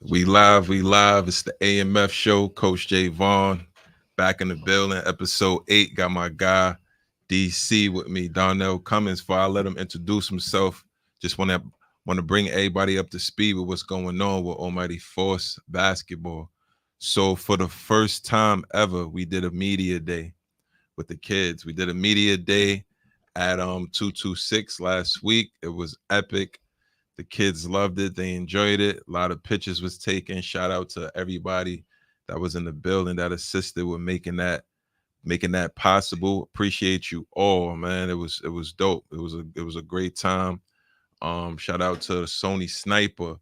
We live. It's the AMF show. Coach J Vaughn back in the building. Episode 8. Got my guy DC with me, Darnell Cummins. Before I let him introduce himself, just want to bring everybody up to speed with what's going on with Almighty Force basketball. So for the first time ever, we did a media day with the kids. We did a media day at 226 last week. It was epic. The kids loved it. They enjoyed it. A lot of pictures was taken. Shout out to everybody that was in the building that assisted with making that possible. Appreciate you all, man. It was dope. It was a great time. Shout out to Sony Sniper,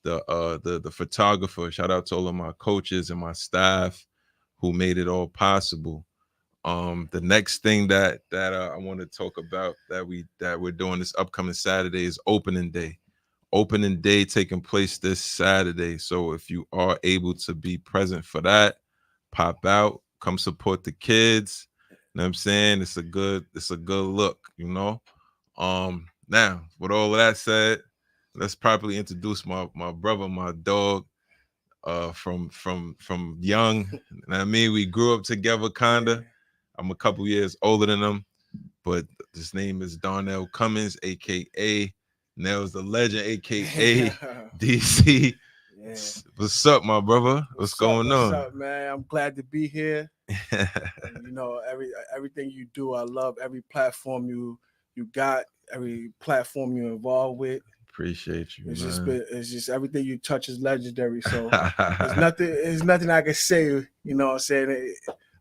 the photographer. Shout out to all of my coaches and my staff who made it all possible. The next thing that I want to talk about that we're doing this upcoming Saturday is opening day. Opening day taking place this Saturday. So if you are able to be present for that, pop out, come support the kids. You know what I'm saying? It's a good look, you know. Now, with all of that said, let's properly introduce my brother, my dog, from young. And I mean, we grew up together kinda. I'm a couple years older than him, but his name is Darnell Cummins, aka Nels the Legend, aka DC. Yeah. What's up, my brother? What's going on? What's up, man? I'm glad to be here. You know, everything you do, I love every platform you got, every platform you're involved with. Appreciate you. It's just everything you touch is legendary. So there's nothing I can say. You know what I'm saying?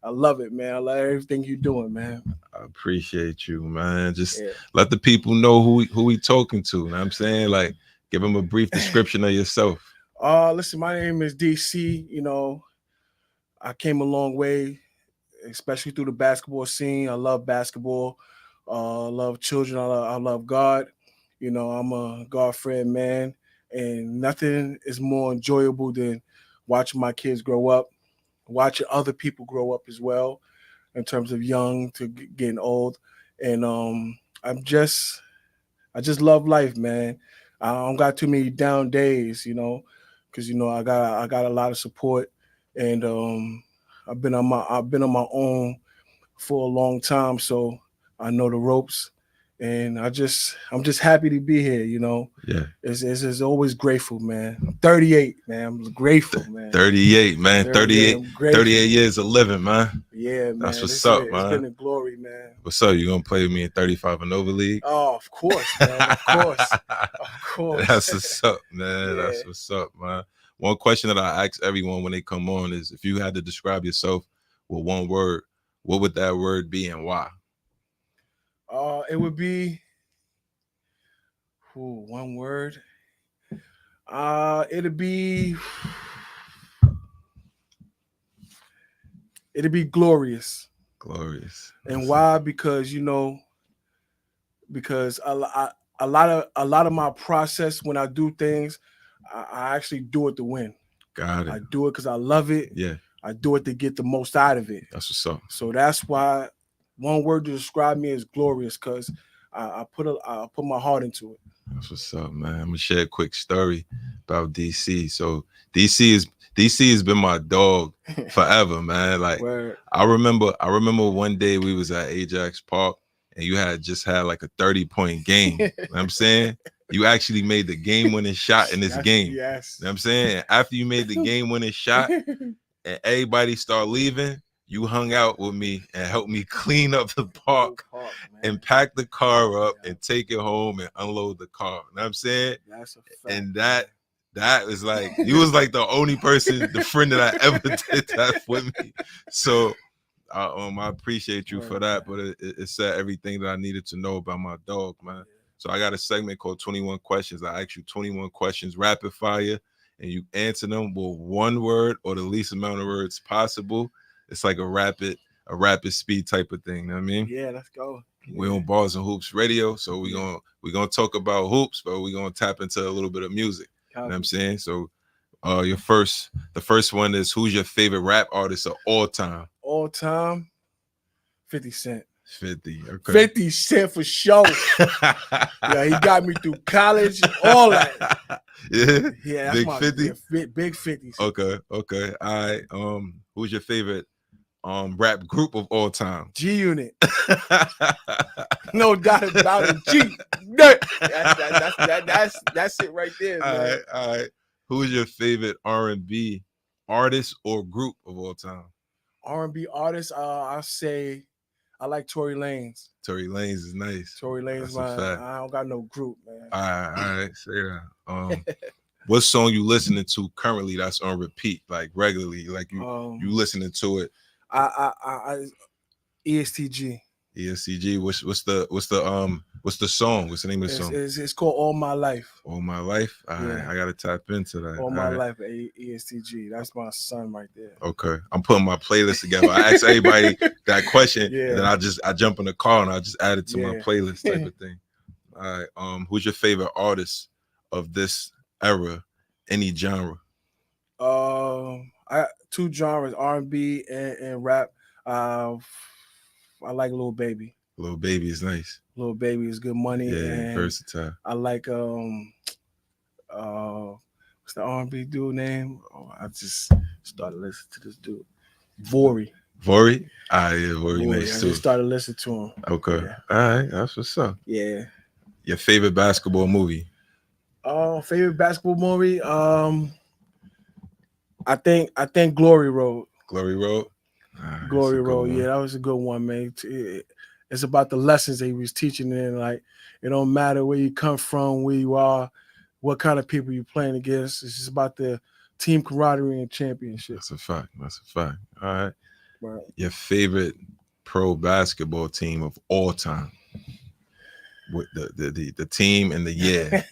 I love it, man. I love everything you're doing, man. I appreciate you, man. Just let the people know who we talking to. You know what I'm saying? Like, give them a brief description of yourself. Listen, my name is DC. You know, I came a long way, especially through the basketball scene. I love basketball. I love children. I love God. You know, I'm a God-fearing man, and nothing is more enjoyable than watching my kids grow up, watching other people grow up as well, in terms of young to getting old. And I just love life, man. I don't got too many down days, you know, because you know I got a lot of support, and I've been on my own for a long time, so I know the ropes. And I'm just happy to be here, you know. Yeah. It's always grateful, man. I'm 38, man. I'm grateful, man. 38, man. 38 years of living, man. Yeah, man. That's what's up, man. It's been a glory, man. What's up? You gonna play with me in 35 and over league? Oh, of course, man. Of course. Of course. That's what's up, man. Yeah. That's what's up, man. One question that I ask everyone when they come on is, if you had to describe yourself with one word, what would that word be and why? It would be one word. It'd be glorious. Glorious. And why? Because you know, a lot of my process when I do things, I actually do it to win. Got it. I do it because I love it. Yeah. I do it to get the most out of it. That's what's up. So that's why one word to describe me is glorious, because I put my heart into it. That's what's up, man. I'm gonna share a quick story about DC. So DC has been my dog forever, man. Like, Word. I remember one day we was at Ajax Park and you had like a 30-point game. You know what I'm saying? You actually made the game-winning shot in this game. Yes. You know what I'm saying? And after you made the game-winning shot and everybody started leaving, you hung out with me and helped me clean up the park and pack the car up and take it home and unload the car. You know what I'm saying? That's a fact. And that was like, you was like the only person, the friend that I ever did that with me. So I appreciate you for that, but it said everything that I needed to know about my dog, man. So I got a segment called 21 Questions. I ask you 21 questions, rapid fire, and you answer them with one word or the least amount of words possible. It's like a rapid speed type of thing. You know what I mean? Yeah, let's go. We're on Bars and Hoops Radio, so we're gonna talk about hoops, but we're gonna tap into a little bit of music. You know what I'm saying? So the first one is, who's your favorite rap artist of all time? All time, 50 Cent. 50. Okay. 50 Cent for sure. Yeah, he got me through college, all that. Yeah. Yeah, that's Big my 50. big 50. Okay. Okay. All right. Who's your favorite rap group of all time? G Unit. No doubt about it. G. That's it right there, All man. right. All right. Who's your favorite R&B artist or group of all time? R&B artist, I say I like Tory Lanez. Tory Lanez is nice. Tory Lanez, That's a man. fact. I don't got no group, man. All right. Say that. What song you listening to currently that's on repeat, like regularly, like you listening to it? I ESTG. ESCG. What's the song? What's the name of the song? It's called All My Life. All My Life. All right, I gotta tap into that. All My Life, ESTG. That's my son right there. Okay, I'm putting my playlist together. I ask everybody that question, and then I jump in the car and I just add it to my playlist type of thing. All right. Who's your favorite artist of this era? Any genre? Two genres, R&B and rap. I like Lil Baby. Lil Baby is nice. Lil Baby is good money. Yeah, and versatile. I like what's the R&B dude name? I just started listening to this dude. Vori. Vori? Ah, yeah, Vori nice too. I just started listening to him. Okay. Yeah. All right, that's what's up. Yeah. Your favorite basketball movie? Favorite basketball movie? I think Glory Road. Glory Road? Glory Road, yeah, that was a good one, man. It's about the lessons that he was teaching, and like it don't matter where you come from, where you are, what kind of people you're playing against. It's just about the team camaraderie and championship. That's a fact. All right. Your favorite pro basketball team of all time? With the team and the year.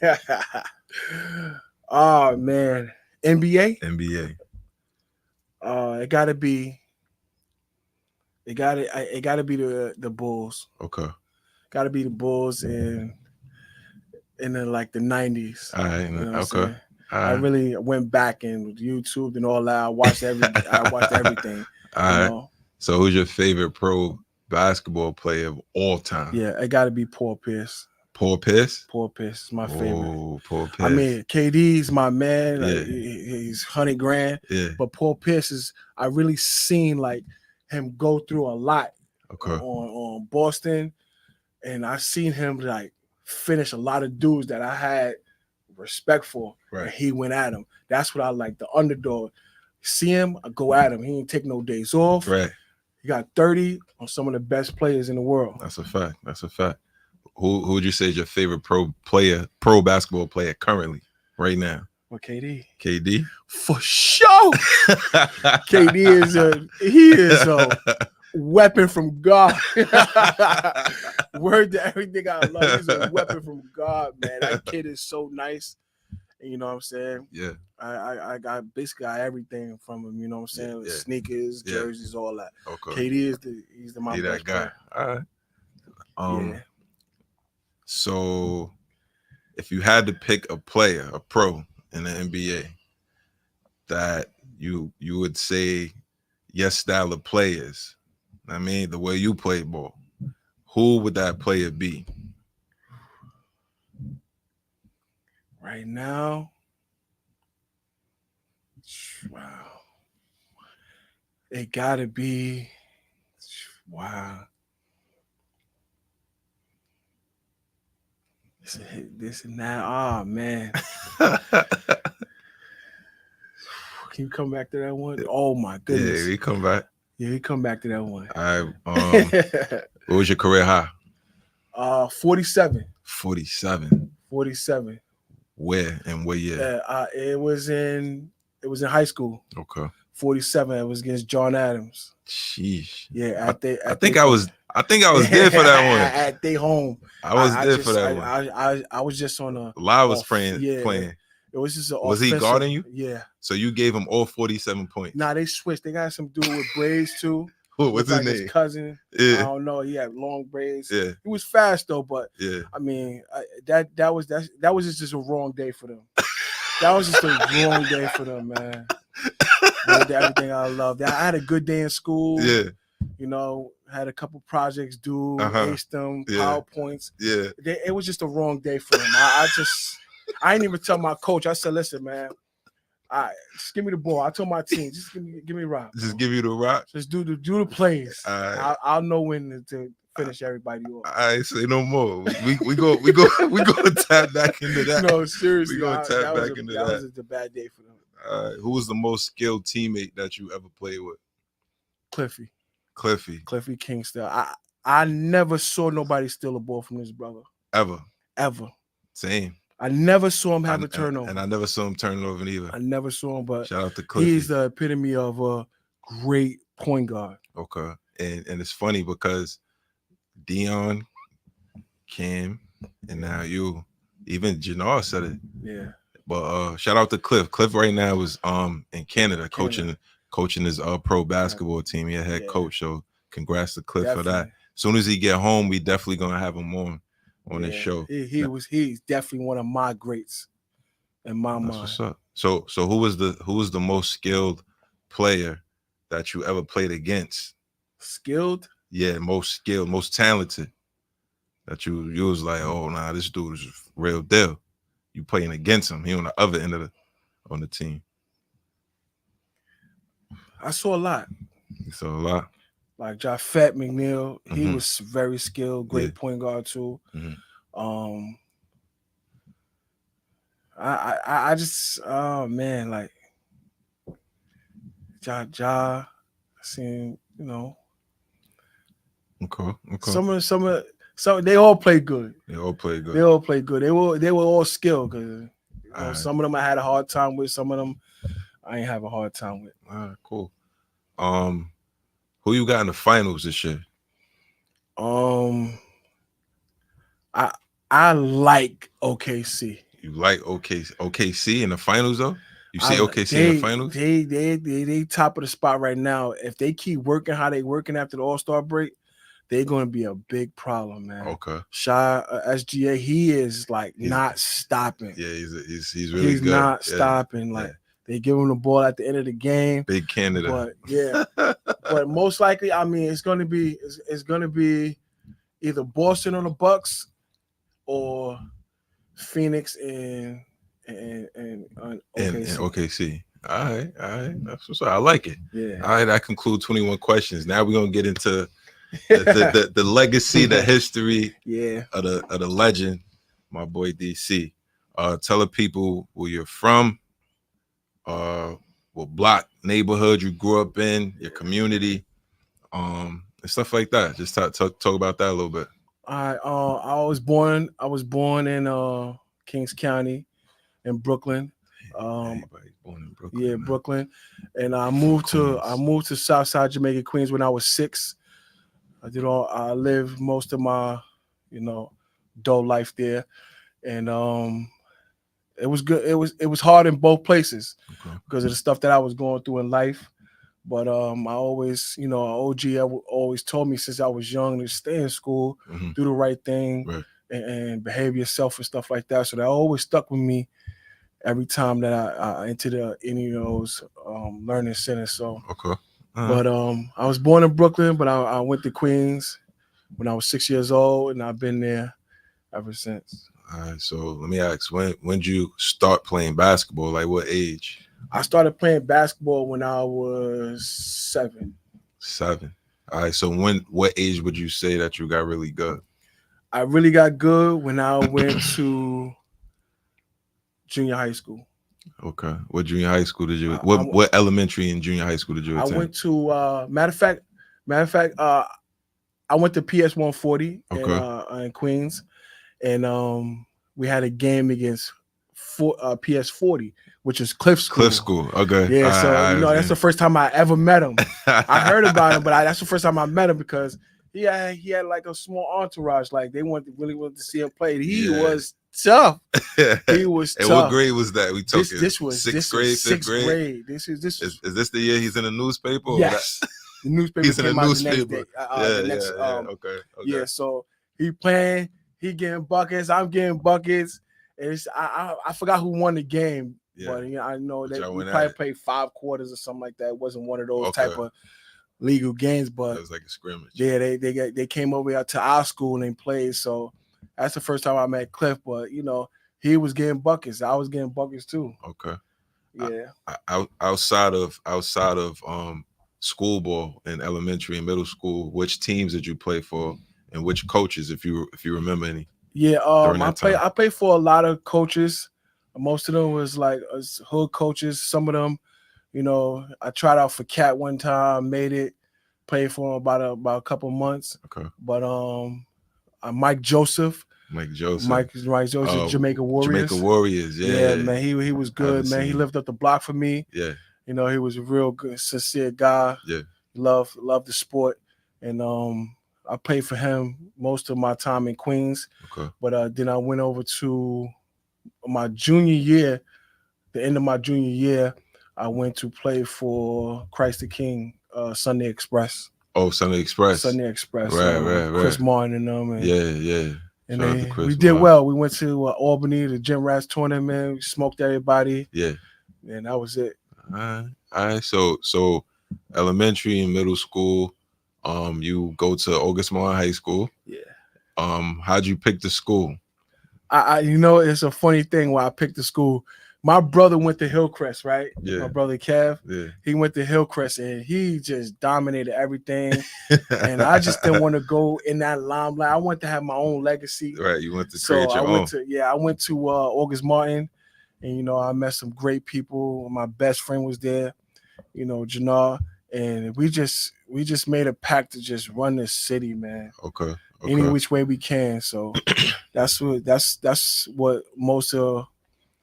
Oh man, NBA. It gotta be. It gotta be the Bulls. Okay. Gotta be the Bulls and then like the 90s. All right. You know okay. I really went back and YouTube and all that. I watched everything. All right. So who's your favorite pro basketball player of all time? Yeah, it gotta be Paul Pierce. Paul Pierce? Paul Pierce is my favorite. Oh, Paul Pierce. I mean, KD's my man. Like, he's 100 grand. Yeah. But Paul Pierce I really seen like him go through a lot on Boston, and I seen him like finish a lot of dudes that I had respect for. Right. And he went at him. That's what I like. The underdog. See him, I go at him. He ain't take no days off. Right. He got 30 on some of the best players in the world. That's a fact. Who would you say is your favorite pro basketball player currently, right now? Well, KD. KD? For sure. KD is a weapon from God. Word to everything I love. He's a weapon from God, man. That kid is so nice. And you know what I'm saying? Yeah. I got everything from him, you know what I'm saying? Yeah. Sneakers, jerseys, all that. Okay. KD he's the my best guy. Player. All right. So if you had to pick a player, a pro in the NBA that you would say your style of players, I mean the way you play ball, who would that player be? Right now, wow. It gotta be, wow. This and that. Oh man. Can you come back to that one? Oh my goodness. Yeah, we come back. Yeah, we come back to that one. All right. What was your career high? 47. 47. 47. Where and what year? It was in high school. Okay. 47. It was against John Adams. Sheesh. Yeah, I think I was there for that one. At their home. I was there for that one. I was just on a Live was playing. It was just was he guarding you? Yeah. So you gave him all 47 points. Nah, they switched. They got some dude with braids too. What's his name? His cousin. Yeah. I don't know. He had long braids. Yeah. He was fast though, but yeah. I mean, that was just a wrong day for them. That was just a wrong day for them, man. Everything I loved. I had a good day in school. Yeah. You know, had a couple projects due, aced them, Yeah. PowerPoints. Yeah. It was just a wrong day for him. I didn't even tell my coach. I said, listen, man, just give me the ball. I told my team, just give me a rock. Just give you the rock. Just do the plays. Right. I'll know when to finish everybody off. I say no more. We go tap back into that. No, seriously. We gonna tap back into that. That was a bad day for them. Who was the most skilled teammate that you ever played with? Cliffy Kingston. I never saw nobody steal a ball from this brother. Ever. Same. I never saw him have a turnover. And I never saw him turn it over either. I never saw him, but shout out to Cliffy. He's the epitome of a great point guard. Okay. And it's funny because Dion, Cam, and now you, even Jannar said it. Yeah. But shout out to Cliff. Cliff right now is in Canada. coaching his pro basketball team. He a head coach. So congrats to Cliff for that. As soon as he get home, we definitely gonna have him on this show. He's definitely one of my greats in my mind. What's up. So who was the most skilled player that you ever played against? Skilled? Yeah, most skilled, most talented. That you was like, oh nah, this dude is real deal. You playing against him. He on the other end of the team. I saw a lot. You saw a lot. Like Japhett McNeil, he was very skilled, great point guard too. I just like Ja, seen, you know. Okay. Some they all play good. They all play good. They were all skilled because some of them I had a hard time with. Some of them I ain't have a hard time with. All right, cool. Who you got in the finals this year? I like OKC. You like OKC in the finals though? You see OKC in the finals? They top of the spot right now. If they keep working how they working after the All-Star break, they're going to be a big problem, man. Okay. Shy SGA, he is not stopping. Yeah, he's really good. He's not stopping. They give him the ball at the end of the game. Big Canada. But most likely, I mean, it's going to be either Boston or the Bucks or Phoenix and OKC. And OKC. All right. That's what's up. I like it. Yeah. All right. That concludes 21 questions. Now we're gonna get into the legacy, the history, of the legend, my boy DC. Tell the people where you're from, what block, neighborhood you grew up in, your community, and stuff like that. Just talk about that a little bit. I was born in Kings County in Brooklyn. Everybody's born in Brooklyn. Yeah, man. Brooklyn. And I moved to Southside Jamaica, Queens when I was 6. I lived most of my, adult life there. And it was good. It was hard in both places because of the stuff that I was going through in life. But I always, OG always told me since I was young to stay in school, do the right thing, and behave yourself and stuff like that. So that always stuck with me every time that I entered any of those learning centers. So, but I was born in Brooklyn, but I went to Queens when I was 6 years old, and I've been there ever since. All right. So let me ask, when did you start playing basketball? Like what age? I started playing basketball when I was 7. 7. All right. So what age would you say that you got really good? I really got good when I went to junior high school. Okay. What junior high school did you? What elementary and junior high school did you attend? I went to matter of fact, I went to PS 140 in Queens, and we had a game against PS 40, which is Cliff School. Cliff School. Okay. Yeah. So that's the first time I ever met him. I heard about him, but that's the first time I met him because he had like a small entourage. Like they really wanted to see him play. He was tough. He was tough. And what grade was that? We took this was sixth grade. This is Is this the year he's in the newspaper? Yes. The newspaper. He's in the newspaper. Okay. Yeah. So he playing. He getting buckets. I'm getting buckets. And I forgot who won the game. Yeah. But I know that we probably played 5 quarters or something like that. It wasn't one of those type of legal games, It but was like a scrimmage. yeah, they came over here to our school and played. So that's the first time I met Cliff. But you know, he was getting buckets. I was getting buckets too. Okay. Yeah. Outside of school ball in elementary and middle school, which teams did you play for, and which coaches, if you remember any? Yeah, during that time? I played for a lot of coaches. Most of them was like hood coaches. Some of them, you know, I tried out for Cat one time, made it, played for him about a couple months. Okay. But Mike Joseph, Mike Joseph, Jamaica Warriors. Jamaica Warriors, yeah, man, he was good, man. He lived up the block for me. Yeah, you know, he was a real good, sincere guy. Yeah, loved the sport, and I played for him most of my time in Queens. Okay. But then I went over to my junior year. The end of my junior year, I went to play for Christ the King, Sunday Express. Oh, Sunday Express. Right. Chris Martin and them. And, yeah. And we did well. We went to Albany, the Gym Rats tournament. We smoked everybody. Yeah. And that was it. All right. So elementary and middle school, you go to August Martin High School. Yeah. How'd you pick the school? I you know, it's a funny thing why I picked the school. My brother went to Hillcrest, right? Yeah. My brother Kev. Yeah. He went to Hillcrest and he just dominated everything. And I just didn't want to go in that limelight. I want to have my own legacy. Right. You want to create your own. I went to August Martin, and you know, I met some great people. My best friend was there, you know, Jannar. And we just made a pact to just run this city, man. Okay. Any which way we can. So that's what most of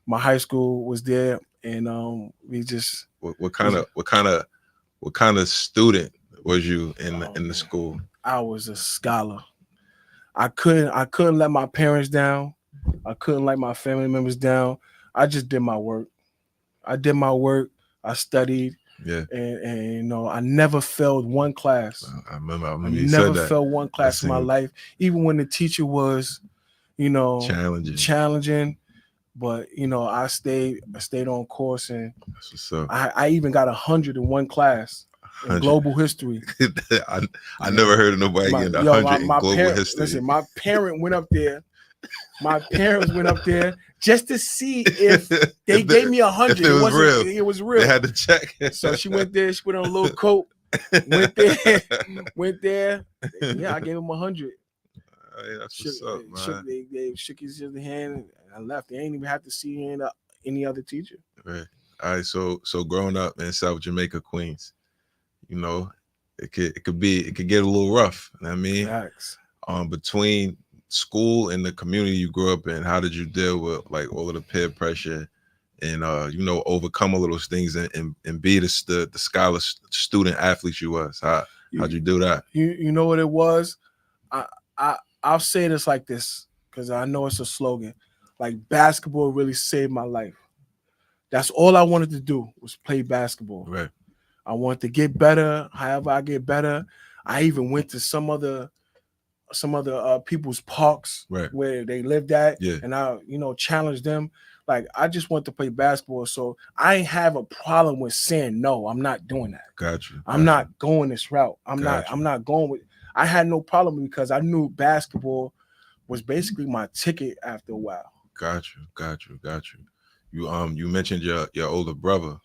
my high school was there, and we just. What kind of student was you in the school? I was a scholar. I couldn't let my parents down. I couldn't let my family members down. I just did my work. I studied. Yeah. And you know, I never failed one class. I remember you said that. Never failed one class in my life, even when the teacher was, you know, challenging. But you know, I stayed on course, and that's what's up. I even got 100 in one class in global history. I never heard of nobody getting 100 in global history. Listen, my parent went up there. My parents went up there just to see if they gave me 100. It was real. It was real. They had to check. So she went there. She put on a little coat. Went there. Yeah, I gave him 100. Hey, that's what's up, man. They shook his hand, and I left. They ain't even have to see any other teacher. Right. All right. So growing up in South Jamaica, Queens, you know, it could get a little rough. You know what I mean, Facts. Between school and the community you grew up in, how did you deal with like all of the peer pressure and you know, overcome all of those things and be the scholar student athlete you was? How'd you do that? You know what it was? I'll say this like this because I know it's a slogan. Like, basketball really saved my life. That's all I wanted to do was play basketball. Right. I wanted to get better. However I get better, I even went to some other people's parks, right, where they lived at, yeah, and I, you know, challenged them. Like, I just want to play basketball, so I ain't have a problem with saying no. I'm not doing that. Got you. I'm not going this route. I'm not going with. I had no problem because I knew basketball was basically my ticket after a while. Got you. You mentioned your older brother.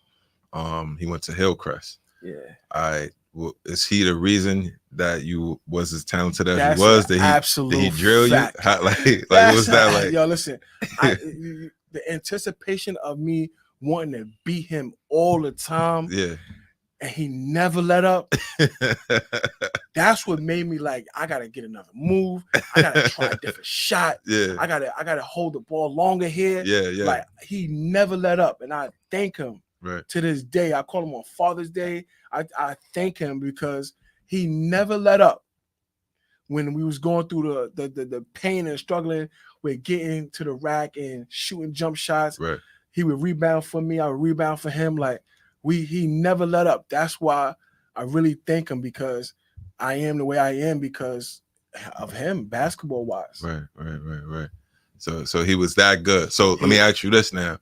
He went to Hillcrest. Yeah. Well, is he the reason that you was as talented as you was? Did he drill you? How, like what was that like? Yo, listen, the anticipation of me wanting to beat him all the time. Yeah. And he never let up. That's what made me like, I gotta get another move. I gotta try a different shot. Yeah. I gotta hold the ball longer here. Yeah. Like, he never let up, and I thank him. Right. To this day. I call him on Father's Day. I thank him because he never let up. When we was going through the pain and struggling with getting to the rack and shooting jump shots, right, he would rebound for me. I would rebound for him. Like, he never let up. That's why I really thank him, because I am the way I am because of him, basketball wise. Right. So he was that good. So let me ask you this now.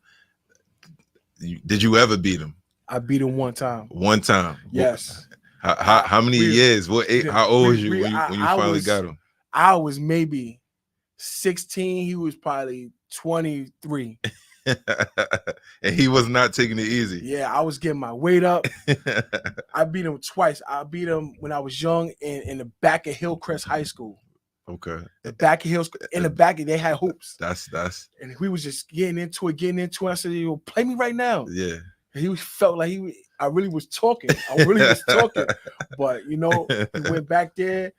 Did you ever beat him? I beat him one time. One time. Yes. How many years? What age? How old was you when you finally got him? I was maybe 16. He was probably 23. And he was not taking it easy. Yeah, I was getting my weight up. I beat him twice. I beat him when I was young in the back of Hillcrest High School. Okay. The back of Hills, in the back, they had hoops. That's and we was just getting into it. I said, "Yo, play me right now." Yeah. And he felt like I really was talking. But you know, he went back there.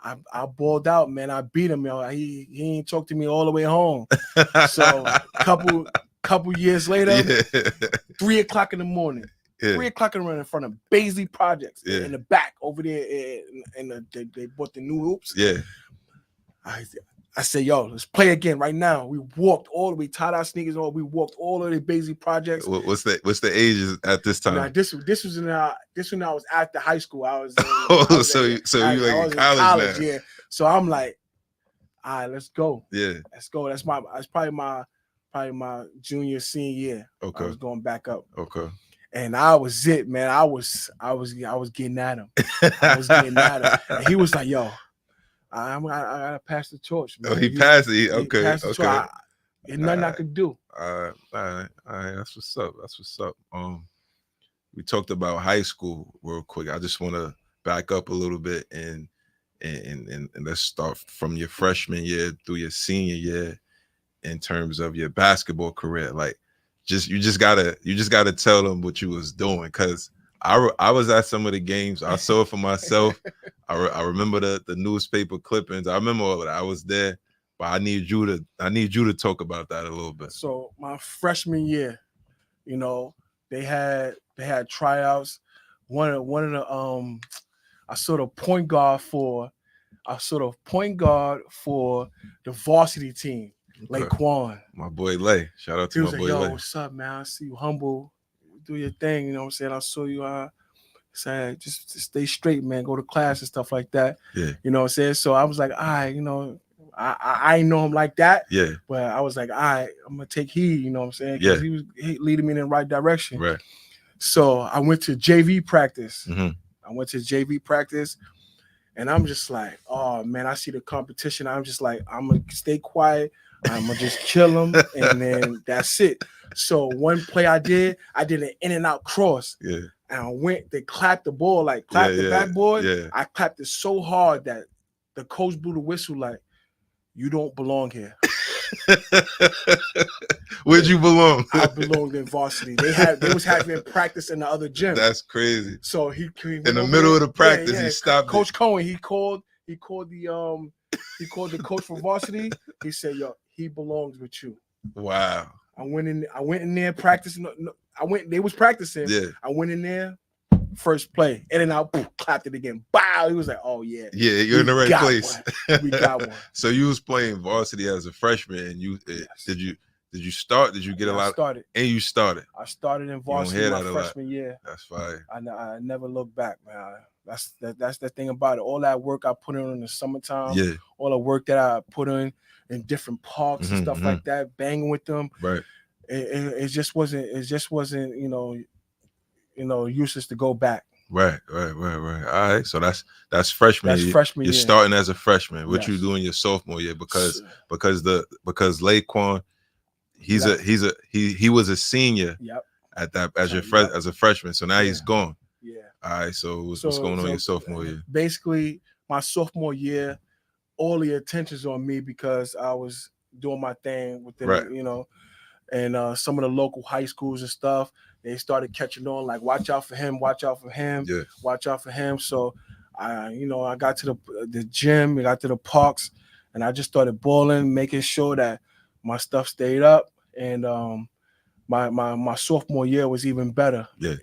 I balled out, man. I beat him, yo. He ain't talked to me all the way home. So couple years later, 3 o'clock in the morning. 3 o'clock in the morning in front of Baisley Projects in the back over there, they bought the new hoops. Yeah, I said, "Yo, let's play again right now." We walked all the way, tied our sneakers on. We walked all of the Baisley Projects. What's the ages at this time? Now, this was when I was after high school. I was. So you like in college now? Yeah. So I'm like, all right, let's go. Yeah, let's go. That's probably my junior senior year. Okay, I was going back up. Okay. And I was it, man. I was getting at him. I was getting at him. And he was like, "Yo, I gotta pass the torch, man." Oh, he passed it. Okay. Passed the torch. There's nothing I could do. All right. That's what's up. We talked about high school real quick. I just want to back up a little bit and let's start from your freshman year through your senior year in terms of your basketball career. Like, you just gotta tell them what you was doing, because I was at some of the games. I saw it for myself. I remember the newspaper clippings. I remember all of that. I was there, but I need you to talk about that a little bit. So my freshman year, you know, they had tryouts. One of the I sort of point guard for the varsity team. Okay. Laquan. My boy Lay. Shout out to my boy Lay. What's up, man? I see you humble. Do your thing, you know what I'm saying? I saw you say just stay straight, man. Go to class and stuff like that. Yeah. You know what I'm saying? So I was like, all right, you know, I ain't know him like that. Yeah. But I was like, all right, I'm gonna take heed, you know what I'm saying? Yeah. He was leading me in the right direction. Right. So I went to JV practice. Mm-hmm. And I'm just like, oh man, I see the competition. I'm just like, I'm gonna stay quiet. I'm gonna just kill them, and then that's it. So one play I did an in and out cross. Yeah. And they clapped the ball, like the backboard. Yeah. I clapped it so hard that the coach blew the whistle, like, "You don't belong here." Where'd you belong? I belonged in varsity. They was having practice in the other gym. That's crazy. So he in the middle of the practice, he stopped. Coach Cohen, he called the coach for varsity. He said, "Yo, he belongs with you." Wow. I went in there practicing. They was practicing. Yeah. I went in there, first play, and then I clapped it again. Bow. He was like, "Oh yeah, you're in the right place." We got one. So you was playing varsity as a freshman, and did you start? Did you get a lot? Started. And you started. I started in varsity my freshman year. That's fire. I never looked back, man. That's the thing about it. All that work I put in the summertime. Yeah. All the work that I put in different parks and stuff like that, banging with them. Right. It just wasn't. Useless to go back. Right. All right. So that's freshman. That's freshman. You're starting as a freshman. What you doing your sophomore year? Because Laquan, he was a senior. Yep. At that as a freshman. So now he's gone. Yeah. All right. So what's going on your sophomore year? Basically, my sophomore year, all the attention's on me because I was doing my thing within, and some of the local high schools and stuff, they started catching on, like, watch out for him, watch out for him, watch out for him. So I got to the gym, I got to the parks, and I just started balling, making sure that my stuff stayed up. And my sophomore year was even better. Yeah.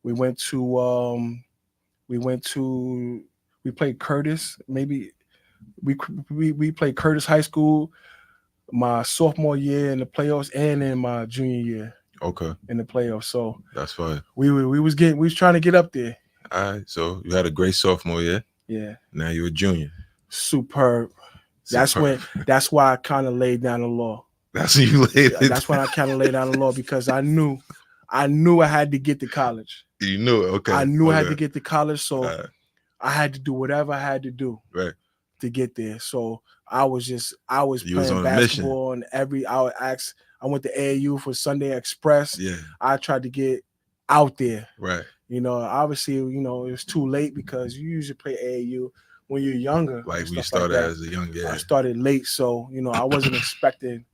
We played Curtis. Maybe we played Curtis High School my sophomore year in the playoffs and in my junior year. Okay. In the playoffs. So that's fine. We was trying to get up there. All right. So you had a great sophomore year. Yeah. Now you're a junior. Superb. That's why I kind of laid down the law. That's when you laid it. That's when I kind of laid down the law, because I knew I had to get to college. You knew it. Okay. I knew I had to Okay. get to college, so All right. I had to do whatever I had to do Right. to get there. So I was You was playing on a mission. basketball, and I went to AAU for Sunday Express. Yeah. I tried to get out there. Right. Obviously, it was too late because you usually play AAU when you're younger. Like and we stuff started like that. as a young guy. I started late, so I wasn't expecting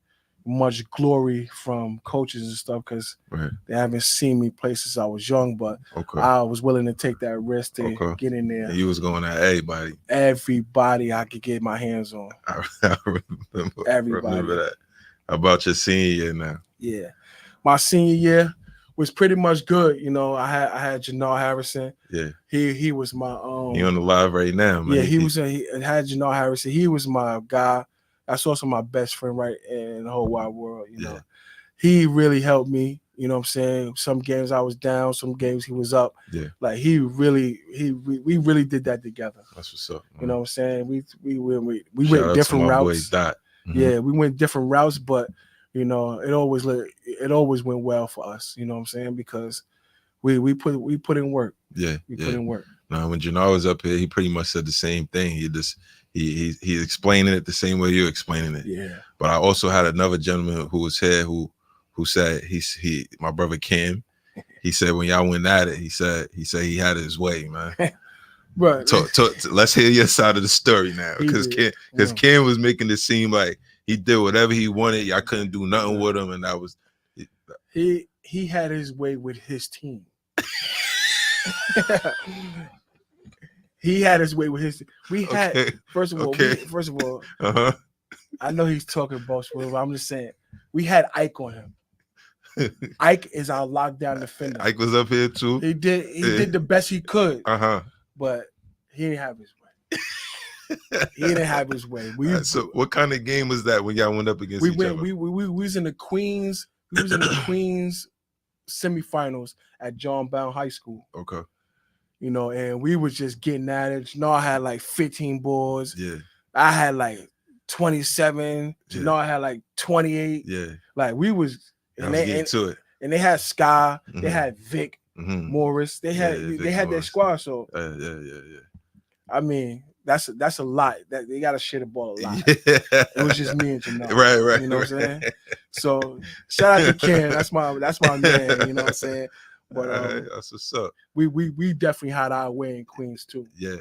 much glory from coaches and stuff because Right. they haven't seen me play since I was young. But Okay. I was willing to take that risk to Okay. get in there. And you was going at everybody. Everybody I could get my hands on. I remember. Everybody. Remember that. How about your senior year now? Yeah, my senior year was pretty much good. I had Janelle Harrison. Yeah. He was my He on the live right now, man. Yeah, he had Janelle Harrison. He was my guy. That's also my best friend right in the whole wide world. Yeah. He really helped me. You know what I'm saying? Some games I was down, some games he was up. Yeah. Like we really did that together. That's what's up. Man. You know what I'm saying? We went Shout out different to my routes. boy Dot. Mm-hmm. Yeah, we went different routes, but it always went well for us. You know what I'm saying? Because we put in work. Yeah. We put in work. Now when Janelle was up here, he pretty much said the same thing. He's explaining it the same way you're explaining it. Yeah. But I also had another gentleman who was here who said my brother Kim. He said when y'all went at it, he said he had his way, man. But let's hear your side of the story now, because Kim was making it seem like he did whatever he wanted. Y'all couldn't do nothing with him, and that was he had his way with his team. He had his way with his. We had first of all. Uh-huh. I know he's talking about, but I'm just saying we had Ike on him. Ike is our lockdown defender. Ike was up here too. He did the best he could. But he didn't have his way. He didn't have his way. So what kind of game was that when y'all went up against each other? We was in the Queens. We was in the Queens semifinals at John Brown High School. Okay. And we was just getting at it. I had like 15 boards. Yeah. I had like 27. Yeah. I had like 28. Yeah. Like we was getting to it. And they had Sky. Mm-hmm. They had Vic Morris. They had their squad. So yeah. I mean, that's a lot. That they got to share the ball a lot. Yeah. It was just me and Janelle. Right. You know what I'm saying? So shout out to Ken. That's my man. You know what I'm saying? But that's what's up. We definitely had our way in Queens too. Yeah.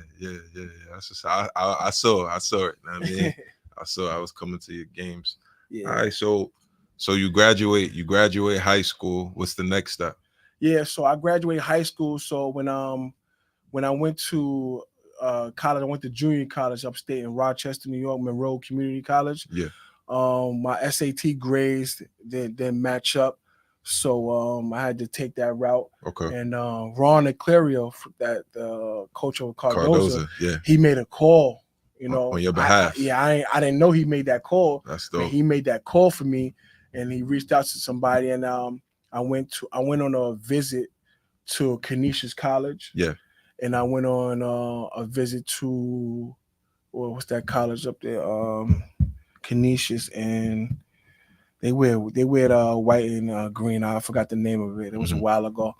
That's just I saw it. I mean, I was coming to your games. Yeah. All right, so you graduate high school. What's the next step? Yeah, so I graduated high school. So when I went to college, I went to junior college upstate in Rochester, New York, Monroe Community College. Yeah. My SAT grades didn't match up. So I had to take that route. Okay. And Ron Eclario, that coach of Cardozo, yeah, he made a call. On your behalf. I didn't know he made that call. That's dope. He made that call for me, and he reached out to somebody, and I went on a visit to Canisius College. Yeah. And I went on a visit to what's that college up there? Canisius, and they wear white and green. I forgot the name of it. It was a while ago,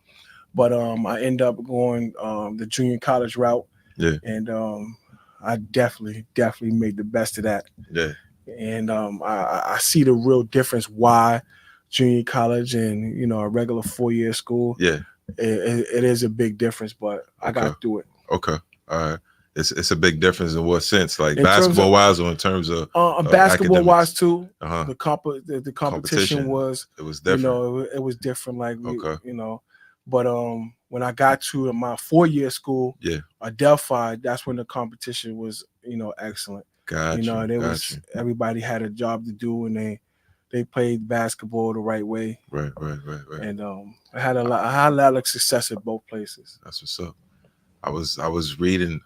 but I ended up going the junior college route. Yeah. And I definitely made the best of that. Yeah. And I see the real difference why junior college and a regular 4-year school. Yeah. It is a big difference, but I got through it. Okay. All right. It's a big difference in what sense? Like basketball wise, or in terms of basketball wise too. Uh-huh. The competition was different. It was different. Like but when I got to my 4-year school, Adelphi, that's when the competition was excellent. Gotcha. Everybody had a job to do, and they played basketball the right way. Right. And I had a lot of success at both places. That's what's up. I was reading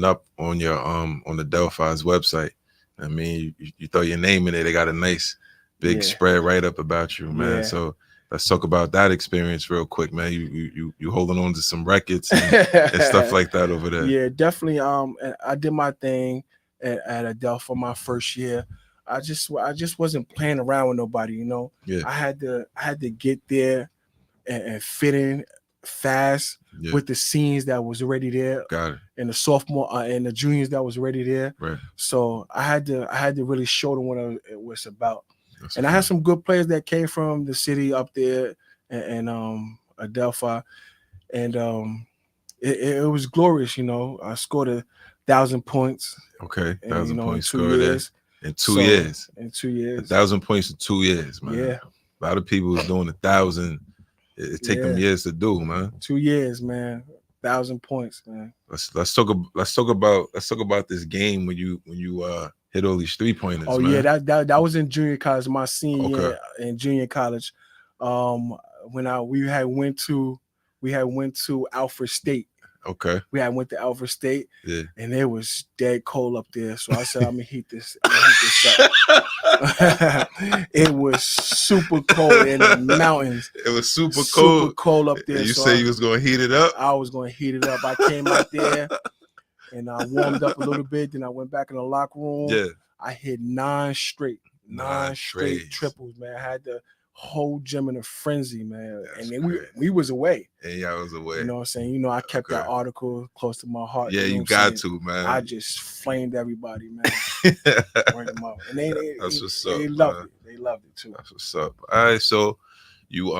up on your on the Delphi's website. I mean, you throw your name in it, they got a nice big spread right up about you, man. Yeah. So let's talk about that experience real quick, man. You holding on to some records and stuff like that over there. Yeah, definitely. I did my thing at Adelphi my first year. I just wasn't playing around with nobody, Yeah. I had to get there and fit in fast Yeah. with the seniors that was already there, Got it. and the sophomore and the juniors that was already there. Right. So I had to really show them what it was about. That's And I had some good players that came from the city up there and Adelphi, and it was glorious. I scored 1,000 points. okay. And, 1,000 points in 2 scored years. there in 2 years. In 2 years. 1,000 points in 2 years, man. Yeah. A lot of people was doing 1,000. It take them years to do, man. 2 years, man. 1,000 points, man. Let's talk about this game when you hit all these 3-pointers. Oh man. yeah, that was in junior college, my senior year in junior college. When we had went to Alfred State. Okay. We had went to Alfred State, Yeah. and it was dead cold up there. So I said, I'm gonna heat this up. It was super cold in the mountains. It was super cold up there. And you so say you was gonna heat it up? I was gonna heat it up. I came out there and I warmed up a little bit. Then I went back in the locker room. Yeah. I hit 9 straight straight triples, man. I had the whole gym in a frenzy, man. That's and crazy. we was away. And y'all was away. You know what I'm saying? I kept that article close to my heart. Yeah, you know you what I'm got saying? to, man. I just flamed everybody, man. Bring them up. And That's what's up. They loved it. They loved it too. That's what's up. All right, so you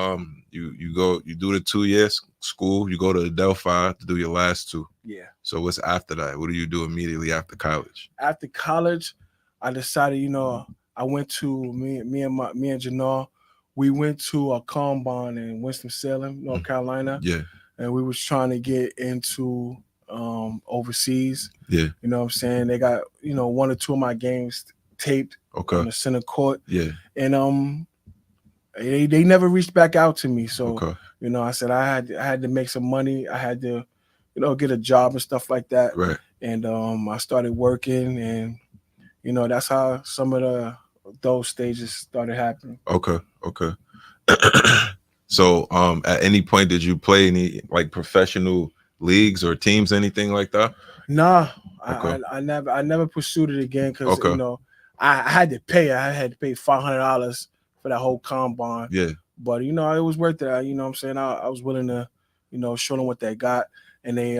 do the 2 years school, you go to Adelphi to do your last 2. Yeah. So what's after that? What do you do immediately after college? After college, I decided, I went to me and Janelle, we went to a combine in Winston-Salem, North Carolina. Yeah. And we was trying to get into overseas. Yeah. You know what I'm saying? They got, 1 or 2 of my games taped on the center court. Yeah. And they never reached back out to me. So, okay. I said I had to make some money. I had to, get a job and stuff like that. Right. And I started working, and that's how some of those stages started happening. Okay. So at any point did you play any like professional leagues or teams, anything like that? Nah. Okay. I never pursued it again because I had to pay. I had to pay $500 for that whole combine. Yeah. But it was worth it. You know what I'm saying? I was willing to, show them what they got. And they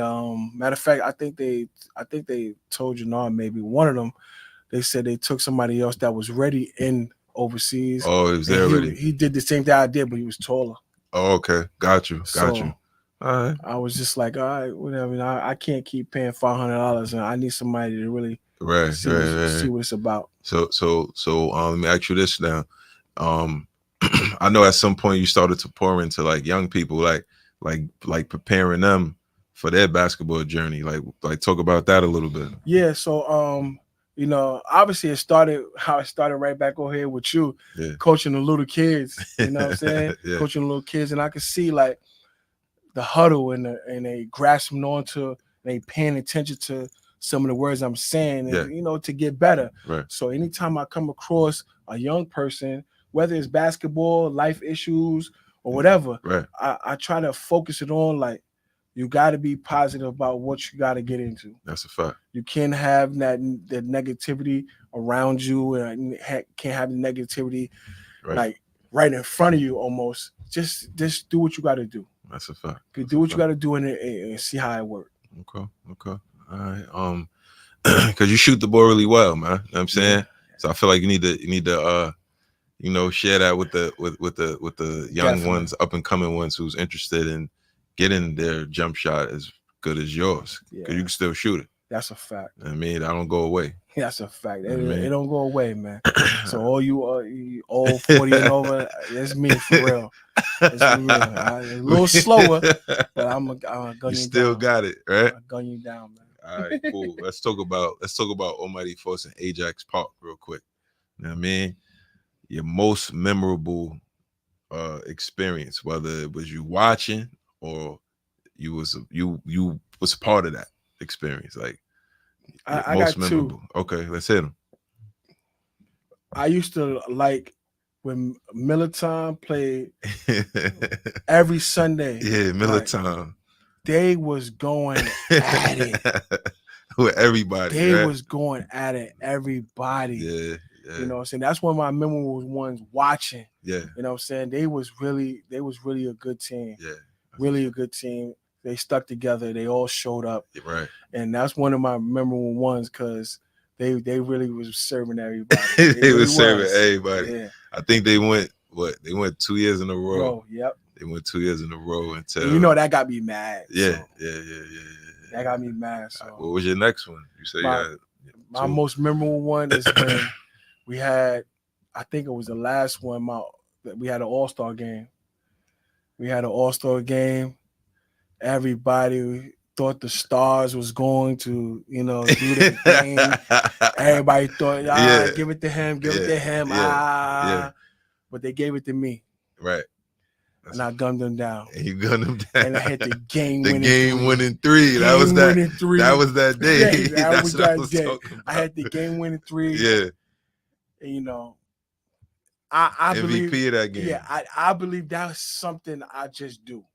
matter of fact, I think they told you maybe one of them, they said they took somebody else that was ready in overseas. Oh, he was there already. He did the same thing I did, but he was taller. Oh, okay. Got you. So, All right. I was just like, all right, whatever. I can't keep paying $500, and I need somebody to really see what it's about. So let me ask you this now. I know at some point you started to pour into like young people, like preparing them for their basketball journey. Like talk about that a little bit. Yeah. So obviously it started right back over here with you, coaching the little kids. You know what I'm saying? Yeah. Coaching the little kids, and I could see like the huddle and they grasping onto, and they paying attention to some of the words I'm saying, and, to get better. Right. So anytime I come across a young person, whether it's basketball, life issues, or whatever, right, I try to focus it on like, you got to be positive about what you got to get into. That's a fact. You can't have that negativity around you, and can't have the negativity like right in front of you almost. Just do what you got to do. That's a fact. Do what you got to do and see how it works. Okay. All right. Because you shoot the ball really well, man. You know what I'm saying? So I feel like you need to share that with the young Definitely. ones, up and coming ones who's interested in getting their jump shot as good as yours, because you can still shoot it. That's a fact. I mean, I don't go away. That's a fact. It don't go away, man. So all you old 40 and over, it's me for real. It's real. A little slower, but I'm gonna gun you still down. Got it, right? I'll gun you down, man. All right, cool. Let's talk about Almighty Force and Ajax Park real quick. You know what I mean? Your most memorable experience, whether it was you watching or you was part of that experience, like I got memorable. 2. Okay, let's hit them. I used to like when Militime played every Sunday. Yeah, Militime. They was going at it with everybody. They was going at it, everybody. Yeah. You know what I'm saying? That's one of my memorable ones watching. Yeah. You know what I'm saying? They was really a good team. Yeah. really a good team. They stuck together. They all showed up, Right. and that's one of my memorable ones because they really was serving everybody. They really was serving everybody. Yeah. I think they went 2 years in a row. Bro, yep. They went 2 years in a row until And you know that got me mad. Yeah, so. yeah. That got me mad. So What was your next one? You said my most memorable one is when we had, I think it was the last one. We had an All-Star game. Everybody thought the Stars was going to, do their thing. Everybody thought, give it to him, give it to him. But they gave it to me. Right. And I gunned them down. And you gunned them down. And I hit the game winning three. That was that. That was that day. That was that day. I had the game winning 3. Yeah. And, I MVP believe of that game. Yeah, I believe that's something I just do.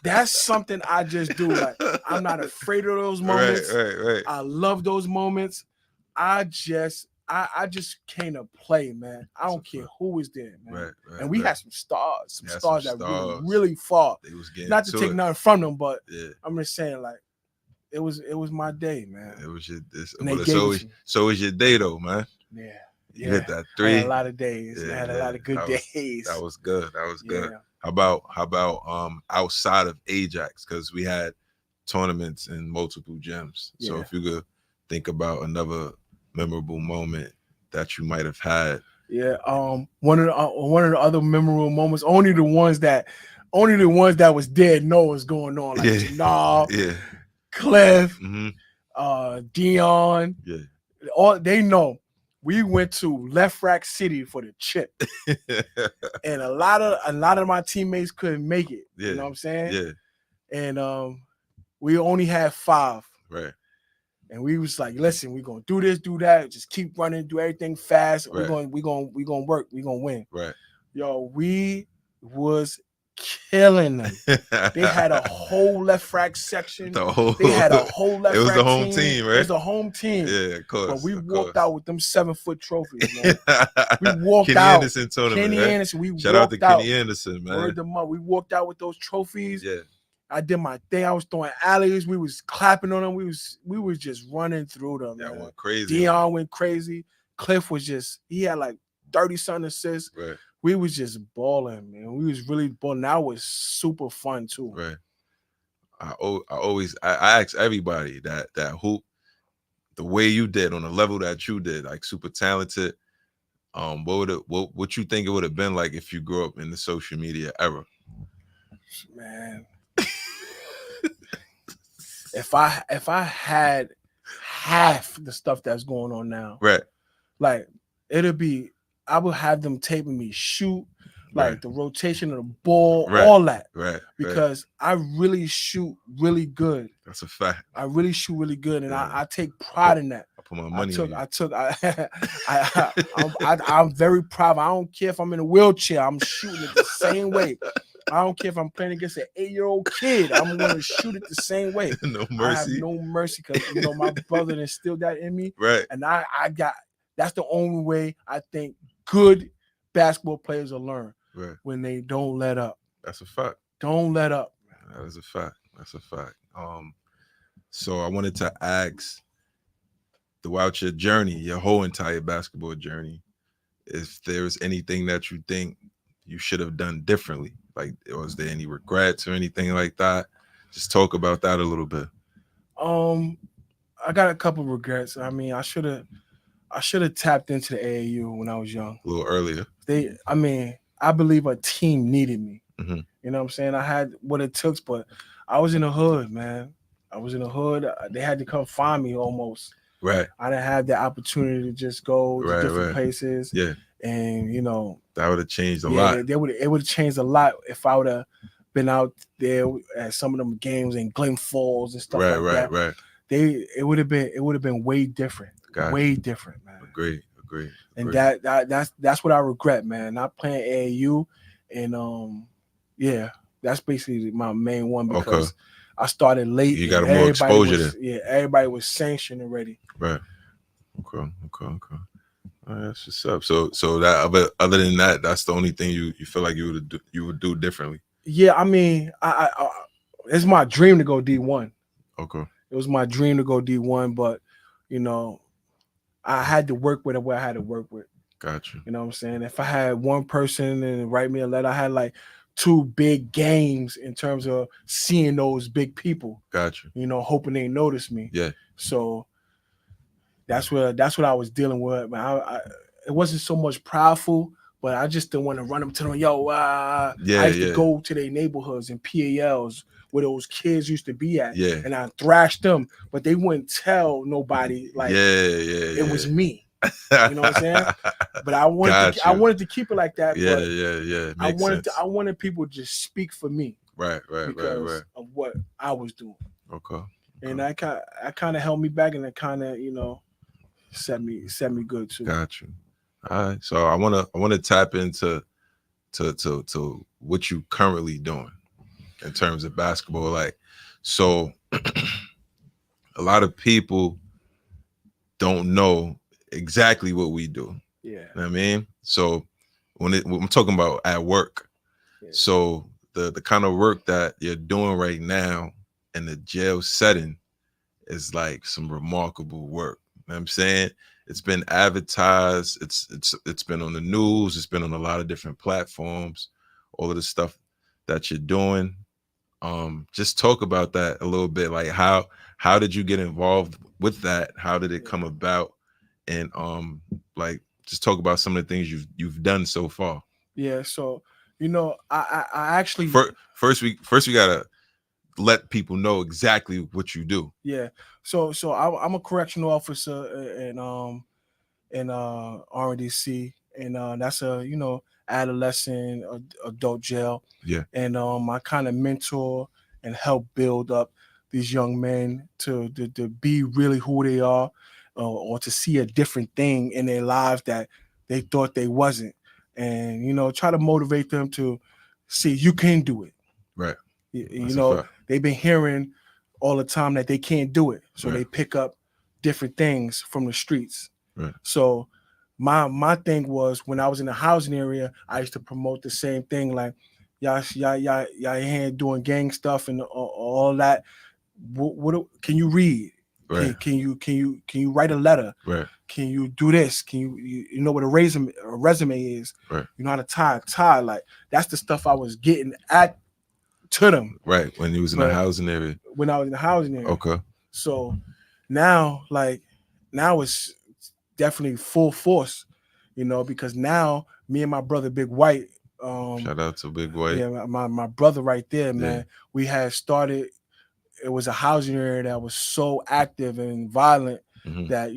That's something I just do. Like, I'm not afraid of those moments. Right. I love those moments. I just came to play, man. I don't care who was there, man. Right. And we had some stars that really fought. They was getting not to take nothing from them, but yeah. I'm just saying, like, it was my day, man. It was your so was your day though, man. Yeah. You hit that 3. I had a lot of days. I had a lot of good days. That was good. Yeah. How about outside of Ajax? Because we had tournaments in multiple gyms. So if you could think about another memorable moment that you might have had. Yeah. One of the other memorable moments, only the ones that was dead know what's going on. Like Janal, Cliff, Dion. Yeah. All they know. We went to Left Rack City for the chip. And a lot of my teammates couldn't make it. Yeah. You know what I'm saying? Yeah. And we only had 5. Right. And we was like, listen, we're gonna do this, do that, just keep running, do everything fast. Right. We're gonna work, we're gonna win. Right. Yo, we was killing them. They had a whole Left Rack section. They had a whole Left Rack team. It was the home team, right? It was the home team. Yeah, of course. But we walked out with them 7-foot trophies, man. We walked Kenny out. Anderson tournament, Kenny right? Anderson. Shout out to Kenny Anderson, man. Word them up. We walked out with those trophies. Yeah. I did my thing. I was throwing alleys. We was clapping on them. We was just running through them. That man. went crazy. Dion went crazy. Cliff he had like 30-something assists. Right. We was just balling, man. We was really balling. That was super fun too. Right. I ask everybody that hoop the way you did on the level that you did, like super talented. What you think it would have been like if you grew up in the social media era? Man. If I had half the stuff that's going on now, right? Like I would have them taping me shoot, like the rotation of the ball, all that, right? Because I really shoot really good. That's a fact. I really shoot really good, and I take pride in that. I put my money. I'm very proud. I don't care if I'm in a wheelchair. I'm shooting it the same way. I don't care if I'm playing against an 8-year-old kid. I'm going to shoot it the same way. No mercy. I have no mercy because my brother instilled that in me. Right. And that's the only way I think good basketball players will learn. Right. When they don't let up. That's a fact. Don't let up. That is a fact. That's a fact. So I wanted to ask, throughout your journey, your whole entire basketball journey, if there's anything that you think you should have done differently. Like, was there any regrets or anything like that? Just talk about that a little bit. I got a couple regrets. I mean, I should have tapped into the AAU when I was young. A little earlier. I believe a team needed me. Mm-hmm. You know what I'm saying? I had what it took, but I was in the hood, man. I was in the hood. They had to come find me almost. Right. I didn't have the opportunity to just go to different places. Yeah. And that would have changed a lot. It would have changed a lot if I would have been out there at some of them games in Glen Falls and stuff like that. Right. It would have been way different. Way different, man. Agree. And that's what I regret, man. Not playing AAU, and that's basically my main one because I started late. You got more exposure there. Yeah, everybody was sanctioned already. Right. Okay. That's what's up. So that other than that, that's the only thing you feel like you would do differently. Yeah, I mean, it's my dream to go D1. Okay, It was my dream to go D1, but you know, I had to work with what I had to work with. got you. You know what I'm saying? If I had one person and write me a letter, I had like two big games in terms of seeing those big people, Got you. you know, hoping they notice me. Yeah, So that's what I was dealing with. Man, it wasn't so much proudful, but I just didn't want to run up to them. Yo, I yeah, used to yeah, go to their neighborhoods and PALs where those kids used to be at, yeah, and I thrashed them, but they wouldn't tell nobody like it was yeah. me. You know what I'm saying? But Got I you. wanted to keep it like that. Yeah, But yeah, yeah. Makes sense. I wanted people to just speak for me Right, right, right, because right. of what I was doing, Okay. and Okay. that kind of held me back, and it kind of set me good too. Got you. All right. So I wanna tap into to what you currently doing in terms of basketball. Like, so a lot of people don't know exactly what we do. Yeah, You know what I mean? So when I'm talking about at work, yeah, so the kind of work that you're doing right now in the jail setting is like some remarkable work. You know what I'm saying? It's been advertised, it's been on the news, it's been on a lot of different platforms, all of the stuff that you're doing. Just talk about that a little bit. Like how did you get involved with that? How did it yeah. come about? And like just talk about some of the things you've done so far. Yeah, so I actually First we gotta let people know exactly what you do. yeah. So I'm a correctional officer in RDC, and that's a adolescent adult jail, Yeah. and I kind of mentor and help build up these young men to be really who they are, or to see a different thing in their lives that they thought they wasn't, and try to motivate them to see you can do it. Right. You That's a know, fact. they've been hearing all the time that they can't do it, so Right. they pick up different things from the streets. Right. So my thing was, when I was in the housing area, I used to promote the same thing, like y'all here doing gang stuff and all that. What can you read? Right. Can you write a letter? Right. Can you do this? Can you know what a resume is? Right. You know how to tie a tie? Like, that's the stuff I was getting at to them. Right. When you was in the But housing area. when I was in the housing area, Okay. so now it's definitely full force, because now me and my brother Big White, Shout out to Big White. yeah, my brother right there, man. Yeah. We had started. It was a housing area that was so active and violent Mhm. that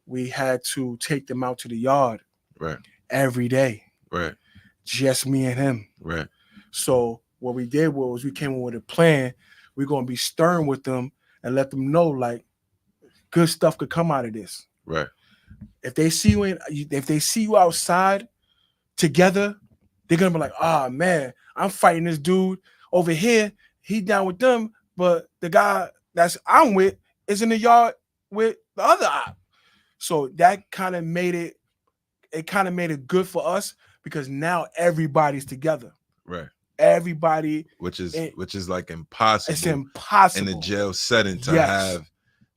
we had to take them out to the yard Right. every day, Right. just me and him. Right. So what we did was we came up with a plan. We're gonna be stern with them and let them know, like, good stuff could come out of this. Right. If they see you outside together, they're gonna be like, "Ah, man, I'm fighting this dude over here. He down with them, but the guy that's I'm with is in the yard with the other op." So that kind of made it good for us, because now everybody's together. Right. Everybody, Which is it- like it's impossible in impossible. a jail setting to Yes. have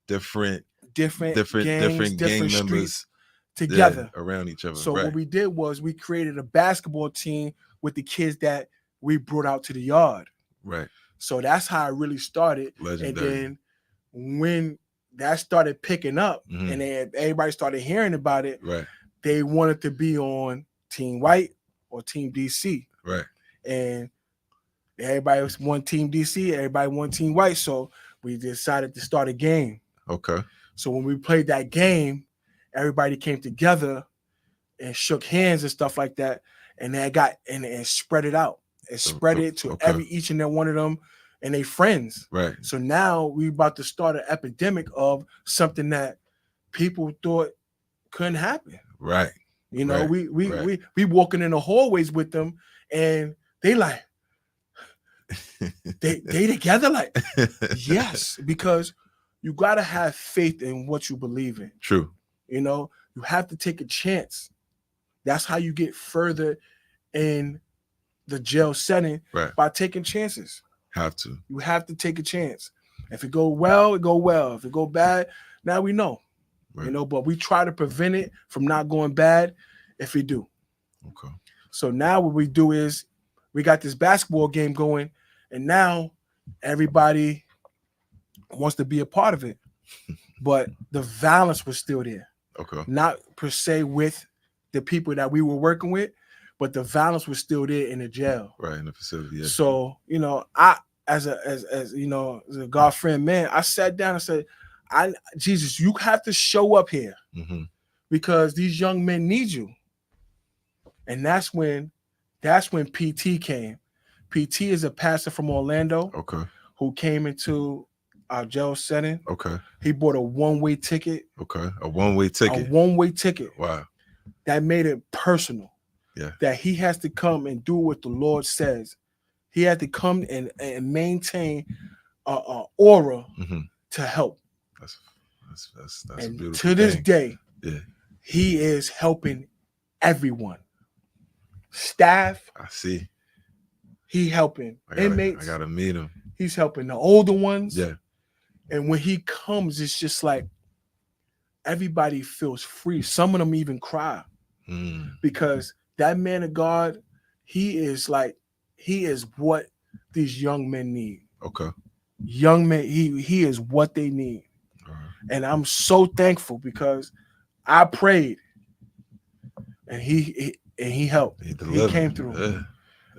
different different gangs, different gang streets members together. around each other. So right. what we did was we created a basketball team with the kids that we brought out to the yard. Right. So that's how it really started. Legendary. And then when that started picking up, Mhm. and then everybody started hearing about it, Right. they wanted to be on Team White or Team DC. Right. And everybody was one Team DC, everybody one Team White. So we decided to start a game. Okay. So when we played that game, everybody came together and shook hands and stuff like that, and they got and spread it out. It spread it to Okay. each and every one of them and they friends. Right. So now we about to start an epidemic of something that people thought couldn't happen. Right. Right. We walking in the hallways with them, and they like they together, like, yes, because you gotta have faith in what you believe in. True. You have to take a chance. That's how you get further in the jail setting Right. by taking chances. Have to. You have to take a chance. If it go well, it go well. If it go bad, now we know. Right. You know, but we try to prevent it from not going bad if we do. Okay. So now what we do is we got this basketball game going, and now everybody wants to be a part of it. But the violence was still there. Okay. Not per se with the people that we were working with, but the violence was still there in the jail. Right, in the facility. Yeah. So, you know, I as a God-fearing man, I sat down and said, Jesus, you have to show up here Mm-hmm. because these young men need you. And that's when PT came. PT is a pastor from Orlando Okay. who came into our jail setting. Okay. He bought a one-way ticket. Okay. A one-way ticket. A one-way ticket. Wow. That made it personal. Yeah. That he has to come and do what the Lord says. He had to come and maintain a aura Mm-hmm. to help. That's a And beautiful to this thing. day, Yeah. he is helping everyone. Staff, I see. he helping inmates. I gotta meet him. He's helping the older ones. Yeah. And when he comes, it's just like everybody feels free. Some of them even cry because that man of God, he is what these young men need. Okay. Young men, he is what they need. All right. And I'm so thankful because I prayed and he helped. He came through. Yeah.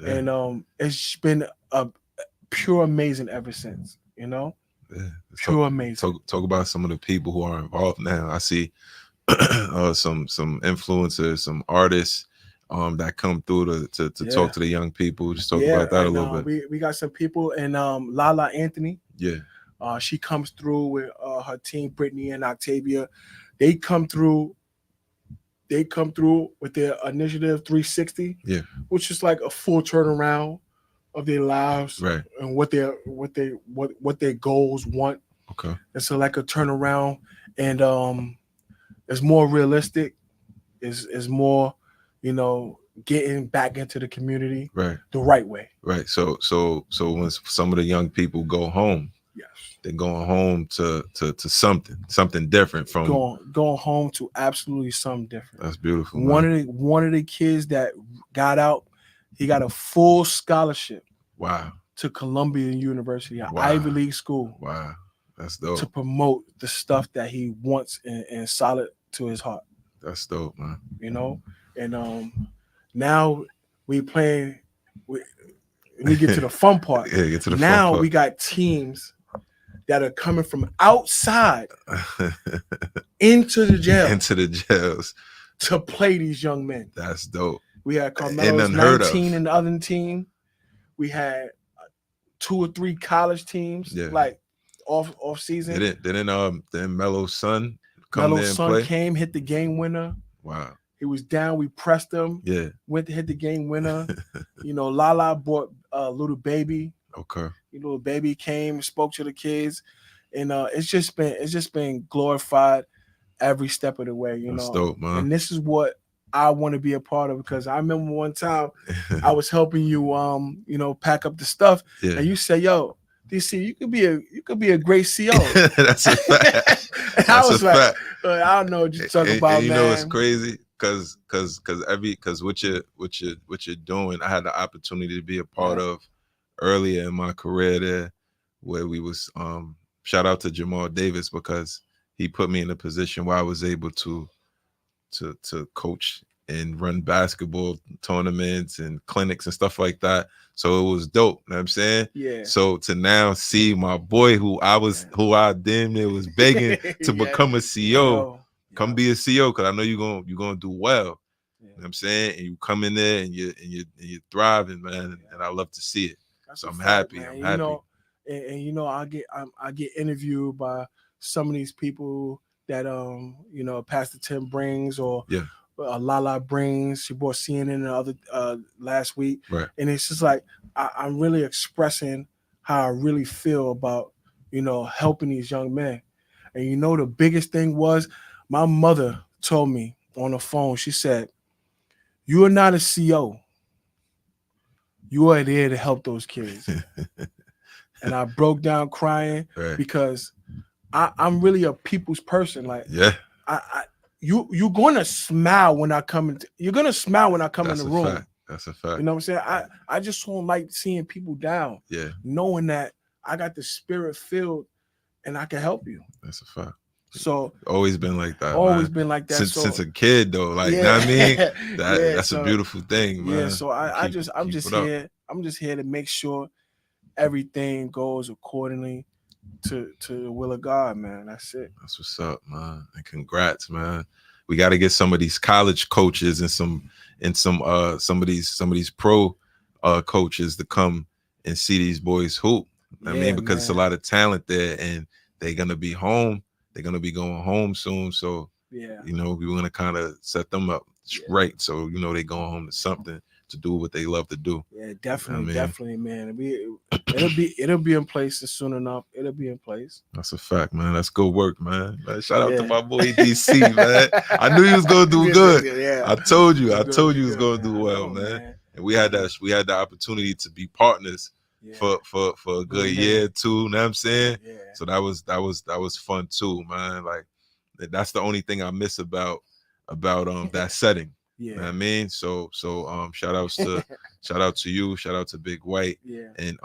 Yeah. And it's been a pure amazing ever since, you know? Yeah. Pure amazing. Talk about some of the people who are involved now. I see some influencers, some artists that come through to talk to the young people. Just talk about that a little bit. We got some people and Lala Anthony. Yeah. She comes through with her team, Brittany and Octavia. They come through with their initiative 360, which is like a full turnaround of their lives, right? And what their goals want. Okay. And so like a turnaround, and it's more realistic. Is more, you know, getting back into the community, right, the right way. Right. So when some of the young people go home, yes, they're going home to something different from going home to absolutely something different. That's beautiful. One of the kids that got out, he got a full scholarship. Wow. To Columbia University, an Ivy League school. Wow. That's dope. To promote the stuff that he wants and solid to his heart. That's dope, man. You know, and now we playing. We get to the fun part. Yeah, get to the now fun part. We got teams that are coming from outside into the jails to play these young men. That's dope. We had Carmelo's 19 in the other team. We had 2 or 3 college teams, like off season. Didn't Melo's son come there and play? Came, hit the game winner. Wow. He was down. We pressed him. Yeah. Went to hit the game winner. You know, Lala bought Little Baby. Okay. Little Baby came, spoke to the kids, and it's just been glorified every step of the way. You That's know, dope, man. And this is what I want to be a part of, because I remember one time I was helping you, pack up the stuff, and you said, "Yo, DC, you could be a great CO." That's a fact. And I was like, I don't know what you're talking about, and you man. know it's crazy because what you're doing, I had the opportunity to be a part of earlier in my career there, where we was shout out to Jamal Davis, because he put me in a position where I was able to coach and run basketball tournaments and clinics and stuff like that. So it was dope. You know what I'm saying? Yeah. So to now see my boy who I damn near was begging to become a CO, come be a CO, because I know you're gonna do well. You know what I'm saying? And you come in there and you're thriving, man. And I love to see it. That's so I'm happy. Man. I'm happy. I get interviewed by some of these people that Pastor Tim brings, or Lala brings. She brought CNN the other last week, right? And it's just like I'm really expressing how I really feel about helping these young men. And the biggest thing was, my mother told me on the phone. She said, "You are not a CO. you are there to help those kids. And I broke down crying Right. because I'm really a people's person. Like Yeah, you're gonna smile when I come into you're gonna smile when I come in that's the a room. fact. That's a fact. You know what I'm saying? I just don't like seeing people down, Yeah, knowing that I got the spirit filled and I can help you. that's a fact. So Always been like that, always man. been like that. Since So a kid though, like, know yeah, what I mean? yeah. That's a So beautiful thing, yeah. man. So I'm Keep just it up. here. I'm just here to make sure everything goes accordingly to the will of God, man. That's it. That's what's up, man. And congrats, man. We got to get some of these college coaches and some of these pro coaches to come and see these boys hoop. I Yeah, mean, because it's a man. lot of talent there, and they're gonna be home. They're gonna be going home soon. So Yeah. we want to kind of set them up right. So they going home to something to do what they love to do. Yeah, definitely, mean? definitely, man. It'll be in place soon enough. It'll be in place. That's a fact, man. That's good work, man. Shout out to Yeah. my boy DC, man. I knew he was gonna do good. Yeah. I told you It's he be was good, gonna man. do I well, know, man. And we had the opportunity to be partners Yeah. for a good Mhm. year too. Know what I'm saying? Yeah. So that was fun too, man. Like that's the only thing I miss about that setting. You know what I Yeah. mean? So shout out to you, shout out to Big White, Yeah. and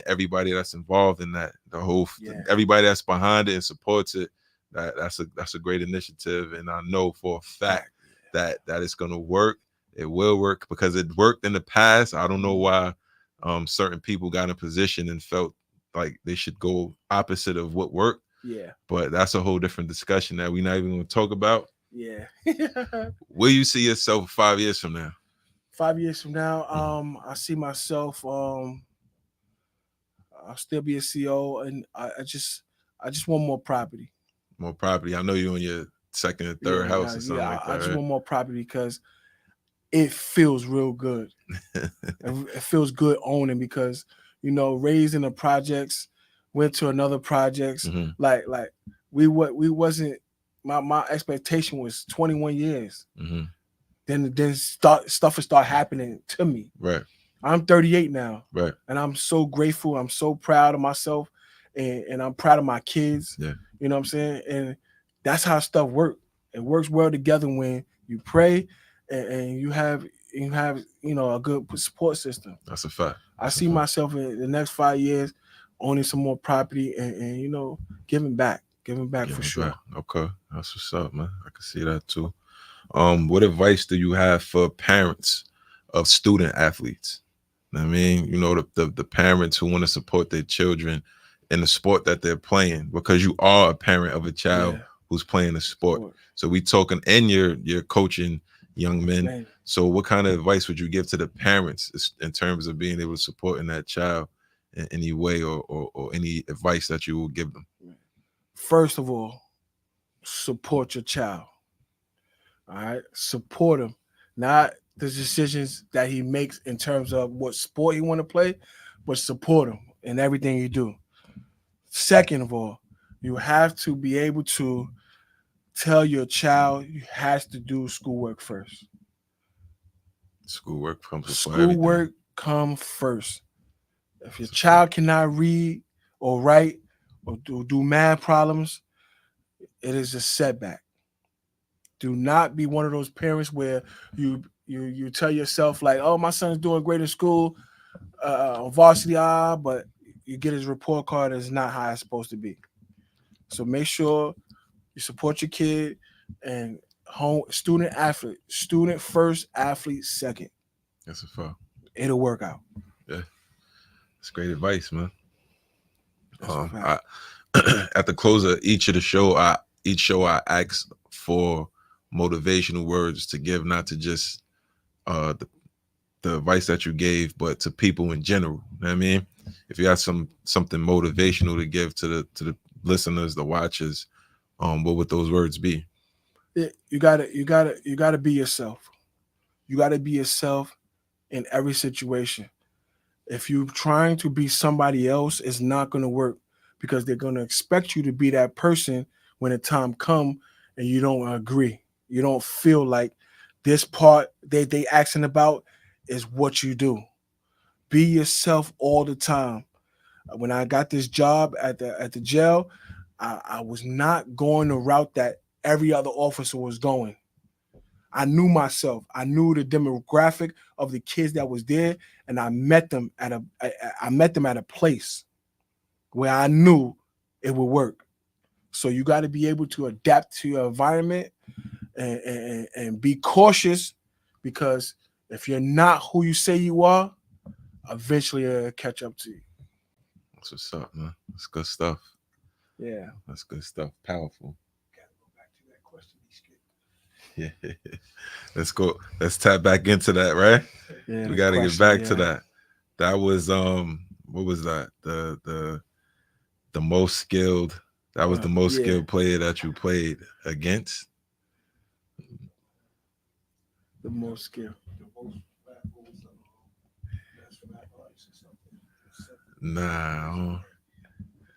everybody that's involved in that, Yeah. everybody that's behind it and supports it. That's a great initiative, and I know for a fact that it's gonna work. It will work because it worked in the past. I don't know why certain people got in a position and felt like they should go opposite of what worked. Yeah. But that's a whole different discussion that we're not even going to talk about. Yeah. Where you see yourself 5 years from now? 5 years from now, I see myself. I'll still be a CEO, and I just want more property. More property. I know you're on your second or third house or something like that. I just right? want more property because it feels real good. It feels good owning because raised in the projects, went to another projects. Mhm. Like we wasn't. My expectation was 21 years. Mhm. Then stuff will start happening to me. Right. I'm 38 now. Right. And I'm so grateful. I'm so proud of myself, and I'm proud of my kids. Yeah. You know what I'm saying? And that's how stuff works. It works well together when you pray and you have a good support system. That's a fact. I see myself in the next 5 years owning some more property and giving back for sure. Back. Okay, that's what's up, man. I can see that too. What advice do you have for parents of student athletes? I mean, the parents who want to support their children in the sport that they're playing, because you are a parent of a child who's playing a sport. So we talking, and you're coaching young men. Man. So what kind of advice would you give to the parents in terms of being able to support in that child in any way, or any advice that you will give them? First of all, support your child. All right, support him, not the decisions that he makes in terms of what sport he want to play, but support him in everything you do. Second of all, you have to be able to tell your child you has to do schoolwork first. Schoolwork comes before Schoolwork everything. come first. If your child cannot read or write or do math problems, it is a setback. Do not be one of those parents where you tell yourself like, oh, my son's doing great in school, varsity, but you get his report card is not how it's supposed to be. So make sure you support your kid, and student first, athlete second. That's a fact. It'll work out. Yeah, it's great advice, man. At the close of each show I ask for motivational words to give, not to just the advice that you gave, but to people in general. You know what I mean? If you have something motivational to give to the listeners, the watchers, what would those words be? You gotta be yourself. You gotta be yourself in every situation. If you're trying to be somebody else, it's not gonna work, because they're gonna expect you to be that person when the time comes and you don't agree. You don't feel like this part they asking about is what you do. Be yourself all the time. When I got this job at the jail, I was not going the route that every other officer was going. I knew myself. I knew the demographic of the kids that was there, and I met them at a place where I knew it would work. So you got to be able to adapt to your environment and be cautious, because if you're not who you say you are, eventually it'll catch up to you. That's what's up, man. That's good stuff. Yeah. That's good stuff. Powerful. Gotta go back to that question we skipped. Yeah. Let's go. Let's tap back into that, right? Yeah, We got to get back to that. That was what was that? The most skilled. That was the most skilled player that you played against. The most skilled. Nah.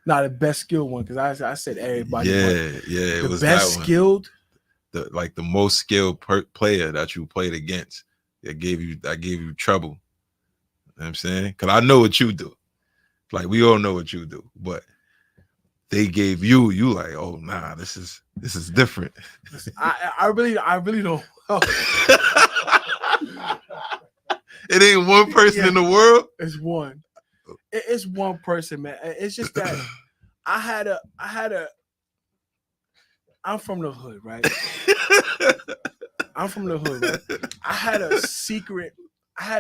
Not the best skilled one, because I said everybody. Yeah. It the was best that one. skilled. The most skilled player that you played against. That gave you trouble. You know what I'm saying? Because I know what you do. Like, we all know what you do, but they gave you like, oh nah, this is different. I really don't. It ain't one person in the world. It's one. It's one person, man. It's just that I had a. I'm from the hood, right? I'm from the hood, right? I had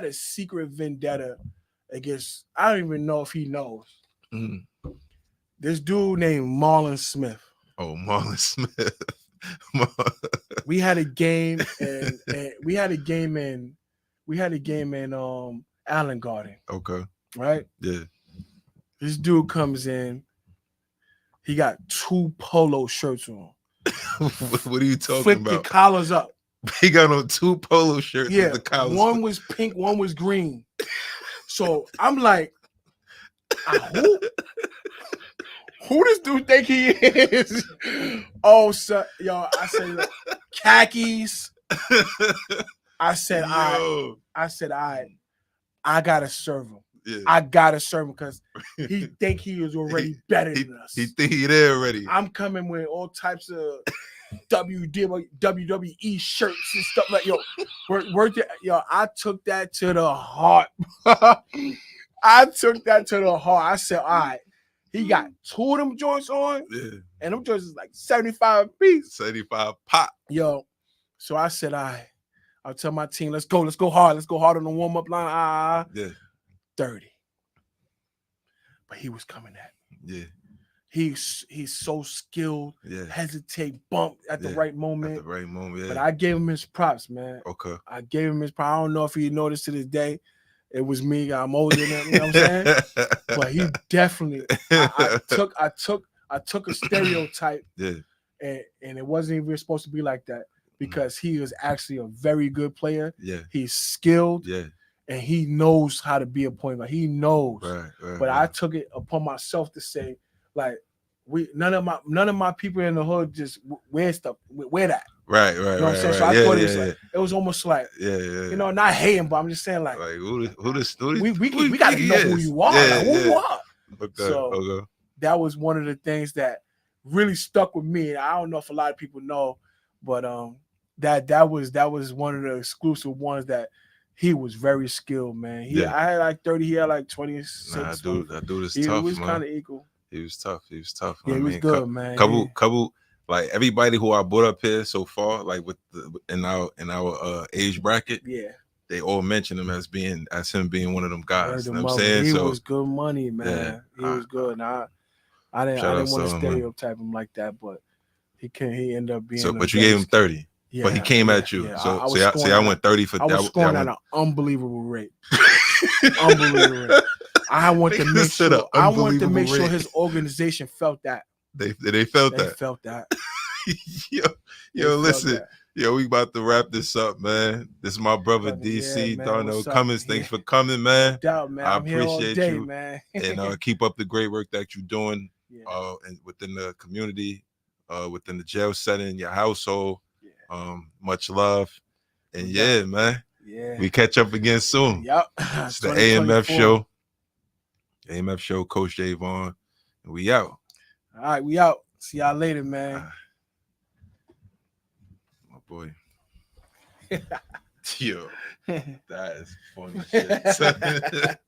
a secret vendetta against. I don't even know if he knows. Mm. This dude named Marlon Smith. Oh, Marlon Smith. We had a game, and we had a game in Allen Garden. Okay. Right? Yeah. This dude comes in. He got 2 polo shirts on. What are you talking Flip about? the collars up. He got on 2 polo shirts with the collars. One was pink, one was green. So I'm like, who does dude think he is? Oh, so, yo, I said khakis. I said, I gotta serve him. Yeah. I gotta serve him because he think he was already better than us. He think he there already. I'm coming with all types of WWE shirts and stuff like I took that to the heart. I said, all right, he got 2 of them joints on, and them joints is like 75 a piece. 75 pop. Yo, so I said, all right, I'll tell my team, let's go hard. Let's go hard on the warm-up line. 30. But he was coming at me. Yeah. He's so skilled. Yeah. Hesitate, bump at the right moment. At the right moment, yeah. But I gave him his props, man. Okay. I gave him his props. I don't know if he noticed to this day. It was me. I'm older than him, you know what I'm saying? But he definitely I took a stereotype. Yeah. And it wasn't even supposed to be like that, because he was actually a very good player. Yeah. He's skilled. Yeah. And he knows how to be a point guard. He knows. Right. But I took it upon myself to say, like, none of my people in the hood just wear that. Right. You know what I'm saying? So I thought it was almost like, you know, not hating, but I'm just saying, like who we gotta know who you are. You are. Okay. So that was one of the things that really stuck with me. I don't know if a lot of people know, but that was one of the exclusive ones that he was very skilled, man. I had like 30, he had like 26. That dude is tough. He was kind of equal. He was tough. Yeah, he was good, man. Couple, like everybody who I brought up here so far, like in our age bracket, they all mention him as him being one of them guys. You know what I'm saying? He was good money, man. He was good. And I didn't want to stereotype him like that, but he ended up being. So, but you gave him 30. Yeah, but he came at you. Yeah. So I went 30 for. I was scoring at an unbelievable rate. Unbelievable rate. I want to make sure his organization felt that. They felt that. They felt that. Yo, listen. Yo, we about to wrap this up, man. This is my brother DC Darnell Cummins. Thanks for coming, man. No doubt, man. I appreciate you, man. And keep up the great work that you're doing and within the community, within the jail setting, your household. Much love. And man. Yeah. We catch up again soon. Yep. It's the AMF 2024. show. AMF show, Coach J Vaughn. And we out. All right, we out. See y'all later, man. My boy. Yo, that is funny shit.